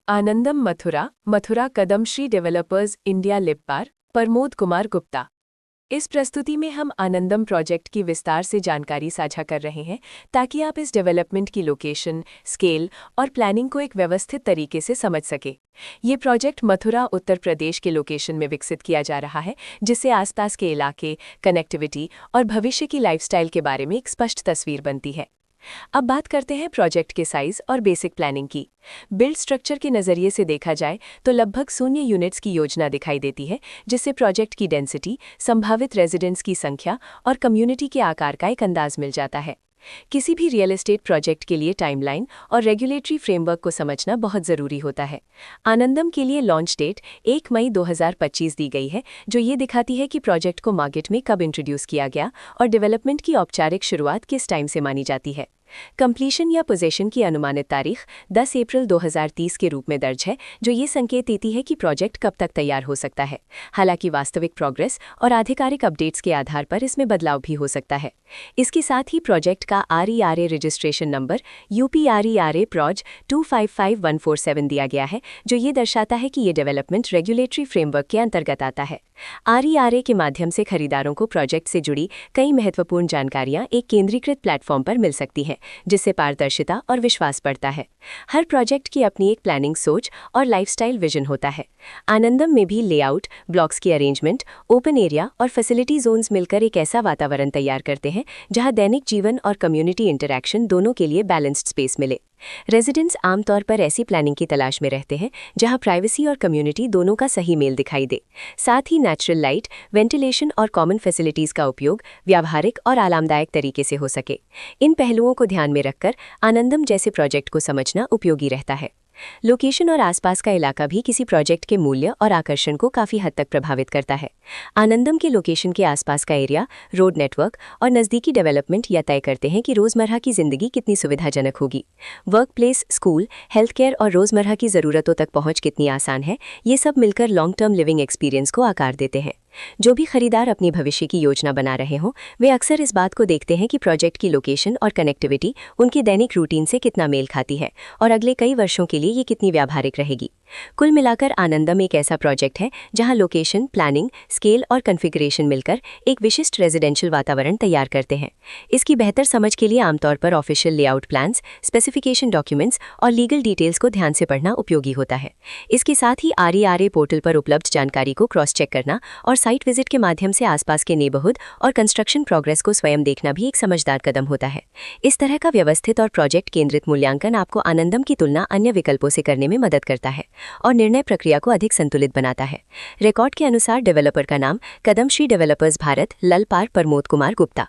आनंदम Mathura, Mathura कदमश्री developers India लिप्पार, Pramod Kumar Gupta. इस प्रस्तुति में हम आनंदम प्रोजेक्ट की विस्तार से जानकारी साझा कर रहे हैं ताकि आप इस डेवलपमेंट की लोकेशन, स्केल और प्लानिंग को एक व्यवस्थित तरीके से समझ सके। ये प्रोजेक्ट मथुरा, उत्तर प्रदेश के लोकेशन में विकसित किया जा रहा है, जिससे आसपास के इलाके, कनेक्टिविटी और भविष्य की लाइफस्टाइल के बारे में एक स्पष्ट तस्वीर बनती है। अब बात करते हैं प्रोजेक्ट के साइज और बेसिक प्लानिंग की। बिल्ड स्ट्रक्चर के नज़रिए से देखा जाए तो लगभग 0 यूनिट्स की योजना दिखाई देती है, जिससे प्रोजेक्ट की डेंसिटी, संभावित रेजिडेंट्स की संख्या और कम्युनिटी के आकार का एक अंदाज मिल जाता है। किसी भी रियल एस्टेट प्रोजेक्ट के लिए टाइमलाइन और रेगुलेटरी फ्रेमवर्क को समझना बहुत ज़रूरी होता है। आनंदम के लिए लॉन्च डेट 1 मई 2025 दी गई है, जो ये दिखाती है कि प्रोजेक्ट को मार्केट में कब इंट्रोड्यूस किया गया और डेवलपमेंट की औपचारिक शुरुआत किस टाइम से मानी जाती है। कंप्लीशन या पोजेशन की अनुमानित तारीख 10 अप्रैल 2030 के रूप में दर्ज है, जो ये संकेत देती है कि प्रोजेक्ट कब तक तैयार हो सकता है। हालांकि वास्तविक प्रोग्रेस और आधिकारिक अपडेट्स के आधार पर इसमें बदलाव भी हो सकता है। इसके साथ ही प्रोजेक्ट का RERA रजिस्ट्रेशन नंबर UPRERA प्रोज 255147 दिया गया है, जो ये दर्शाता है कि ये डेवलपमेंट रेगुलेटरी फ्रेमवर्क के अंतर्गत आता है। RERA के माध्यम से खरीदारों को प्रोजेक्ट से जुड़ी कई महत्वपूर्ण जानकारियां एक केंद्रीकृत प्लेटफॉर्म पर मिल सकती हैं, जिससे पारदर्शिता और विश्वास बढ़ता है। हर प्रोजेक्ट की अपनी एक प्लानिंग सोच और लाइफस्टाइल विजन होता है। आनंदम में भी लेआउट, ब्लॉक्स की अरेंजमेंट, ओपन एरिया और फैसिलिटी जोन्स मिलकर एक ऐसा वातावरण तैयार करते हैं जहां दैनिक जीवन और कम्युनिटी इंटरैक्शन दोनों के लिए बैलेंस्ड स्पेस मिले। रेजिडेंट्स आमतौर पर ऐसी प्लानिंग की तलाश में रहते हैं जहां प्राइवेसी और कम्युनिटी दोनों का सही मेल दिखाई दे। साथ ही नेचुरल लाइट, वेंटिलेशन और कॉमन फैसिलिटीज़ का उपयोग व्यावहारिक और आरामदायक तरीके से हो सके। इन पहलुओं को ध्यान में रखकर आनंदम जैसे प्रोजेक्ट को समझना उपयोगी रहता है। लोकेशन और आसपास का इलाका भी किसी प्रोजेक्ट के मूल्य और आकर्षण को काफ़ी हद तक प्रभावित करता है। आनंदम के लोकेशन के आसपास का एरिया, रोड नेटवर्क और नज़दीकी डेवलपमेंट यह तय करते हैं कि रोज़मर्रा की ज़िंदगी कितनी सुविधाजनक होगी। Work place, school, health care और रोज़मर्रा की ज़रूरतों तक पहुँच कितनी आसान है, ये सब मिलकर लॉन्ग टर्म लिविंग एक्सपीरियंस को आकार देते हैं। जो भी खरीदार अपनी भविष्य की योजना बना रहे हों, वे अक्सर इस बात को देखते हैं कि प्रोजेक्ट की लोकेशन और कनेक्टिविटी उनके दैनिक रूटीन से कितना मेल खाती है और अगले कई वर्षों के लिए ये कितनी व्यावहारिक रहेगी। कुल मिलाकर आनंदम एक ऐसा प्रोजेक्ट है जहां लोकेशन, प्लानिंग, स्केल और कॉन्फ़िगरेशन मिलकर एक विशिष्ट रेजिडेंशियल वातावरण तैयार करते हैं। इसकी बेहतर समझ के लिए आमतौर पर official layout plans, specification documents और लीगल डिटेल्स को ध्यान से पढ़ना उपयोगी होता है। इसके साथ ही RERA पोर्टल पर उपलब्ध जानकारी को क्रॉस चेक करना और साइट विजिट के माध्यम से आसपास के नेबरहुड और कंस्ट्रक्शन प्रोग्रेस को स्वयं देखना भी एक समझदार कदम होता है। इस तरह का व्यवस्थित और प्रोजेक्ट केंद्रित मूल्यांकन आपको आनंदम की तुलना अन्य विकल्पों से करने में मदद करता है और निर्णय प्रक्रिया को अधिक संतुलित बनाता है। रिकॉर्ड के अनुसार डेवलपर का नाम कदमश्री डेवलपर्स भारत, ललपार, प्रमोद कुमार गुप्ता।